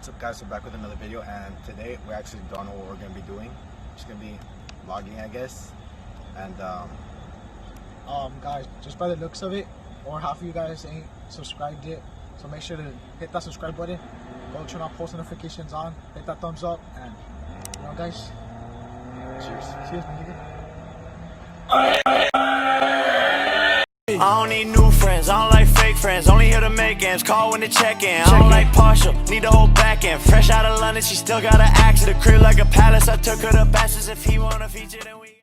What's up, guys? We're back with another video, and today we actually don't know what we're gonna be doing. We're just gonna be vlogging, I guess. And guys, just by the looks of it, or half of you guys ain't subscribed yet, so make sure to hit that subscribe button, go turn on post notifications on, hit that thumbs up, and you know, guys, cheers, man. I don't need new friends, I don't like fake friends. Only here to make ends, call when to check in. I don't like partial, need the whole back end. Fresh out of London, she still got an axe to the crib like a palace. I took her to Bastards. If he wanna feature, then we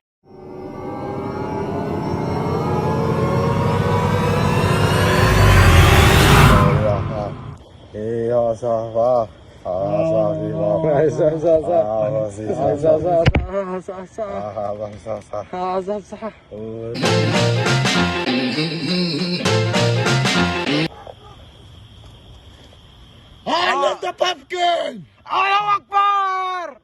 I love the pumpkin! Allahu Akbar!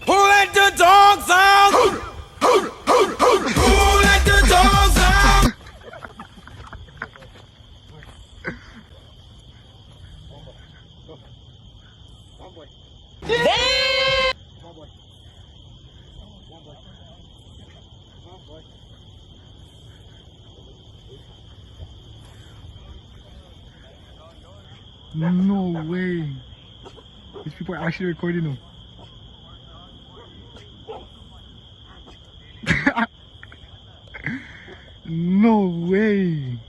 Who let the dogs out? Who let the dogs out? No way. These people are actually recording them. No way.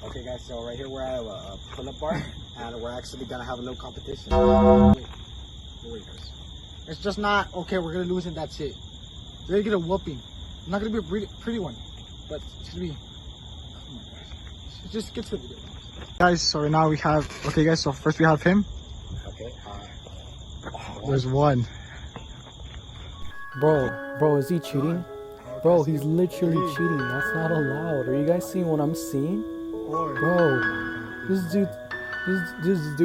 okay, guys. So right here we're at a pull-up bar, and we're actually gonna have a little competition. Wait, guys. It's just not, okay, we're gonna lose and that's it. They're gonna get a whooping. It's not gonna be a pretty one, but it's gonna be, oh my gosh. Just get to the video. Guys, so right now we have, okay guys, so first we have him. Okay. There's one. Bro, is he cheating? Bro, he's literally cheating. That's not allowed. Are you guys seeing what I'm seeing? Bro, this dude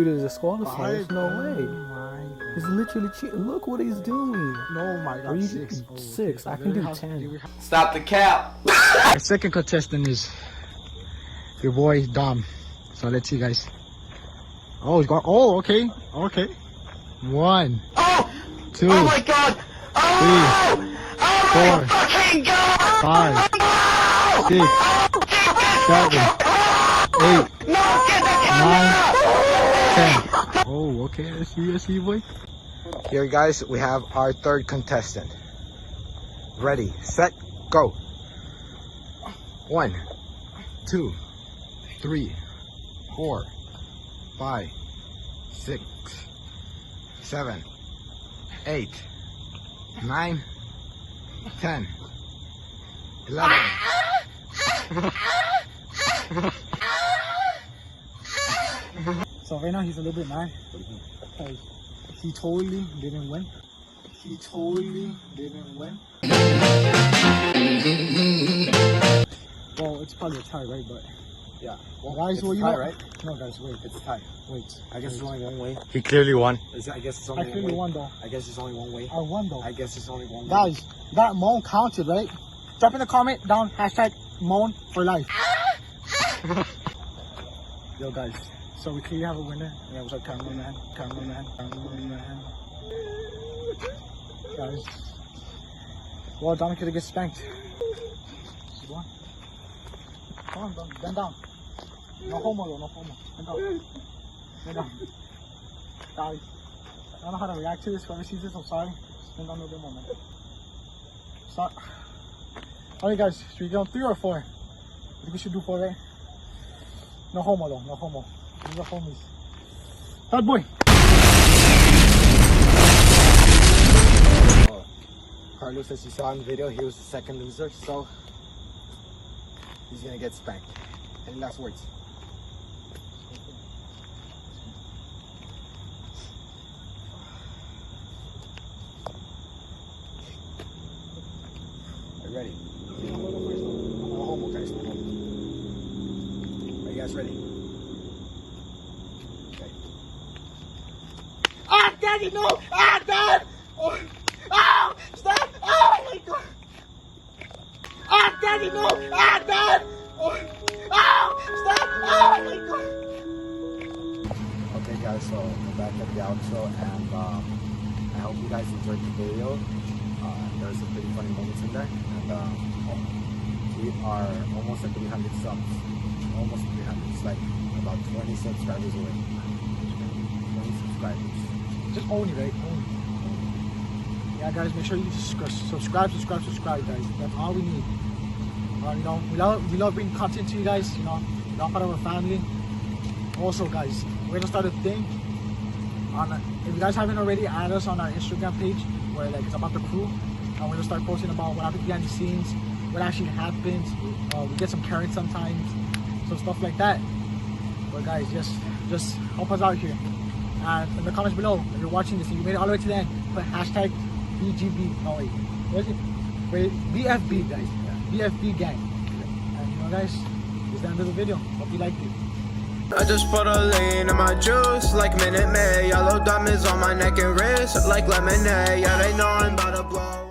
is disqualified. There's no way. He's literally cheating. Look what he's doing. No, my God. Six. I can do 10. Stop the cap. Our second contestant is your boy Dom. So let's see, guys. Oh, he's got. Oh, okay. 1, 2, Oh my God. 3, 4, Fucking God. 5, 6, 7, 8, 9, 10. Oh, okay. Let's see, boy. Here, guys, we have our third contestant. Ready, set, go. 1, 2, 3, 4, 5, 6, 7, 8, 9, 10, 11. So right now he's a little bit mad. Because he totally didn't win. Well, it's probably a tie, right? But Yeah. well, guys, it's well, you tie, know, right? No, guys, wait. It's a tie. Wait. I guess there's only one way. He clearly won. I guess it's I only one clearly way. won though. I guess it's only one way. I won though. I guess it's only one way. Guys, that moan counted, right? Drop in the comment down #moan for life. Yo, guys. So we clearly have a winner. Yeah, what's up, cameraman? Guys, Well, Dominic could get spanked. Keep on. Come on, bro. Bend down. No homo, though. No homo. Bend down. Bend down. Guys, I don't know how to react to this. Whoever sees this, I'm sorry. Just bend down a little bit more, man. Stop. Alright, guys. Should we go on 3 or 4? I think we should do 4, right? No homo, though. No homo. These are homies. Bad boy. Carlos, as you saw in the video, he was the second loser, so he's gonna get spanked. Any last words? Are you ready? No homo, guys. No homo. Are you guys ready? Okay. Ah, Daddy, no! Ah, Dad! Oh, ah, stop! Oh my God! Ah, Daddy, no! Ah, Dad! Oh, ah, stop! Oh my God! Okay, guys, so we're back at the outro, and I hope you guys enjoyed the video. There were some pretty funny moments in there, and we are almost at 300 subs. Almost 300. It's like about 20 subscribers away. 20 subscribers. Just own it, right? Own it. Yeah, guys, make sure you subscribe, guys. That's all we need. You know, we love bringing content to you guys. You know, you're part of our family. Also, guys, we're gonna start a thing. If you guys haven't already, add us on our Instagram page where like it's about the crew, and we're gonna start posting about what happens behind the scenes, what actually happens. We get some carrots sometimes, some stuff like that. But guys, just help us out here. And in the comments below, if you're watching this and you made it all the way to the end, put hashtag BGB. No wait, what is it? Wait, BFB, guys. Yeah. BFB gang. And you know, guys, this is the end of the video. Hope you liked it. I just put a lean in my juice like Minute Maid. Yellow diamonds on my neck and wrist like lemonade. Yeah, they know I'm about to blow.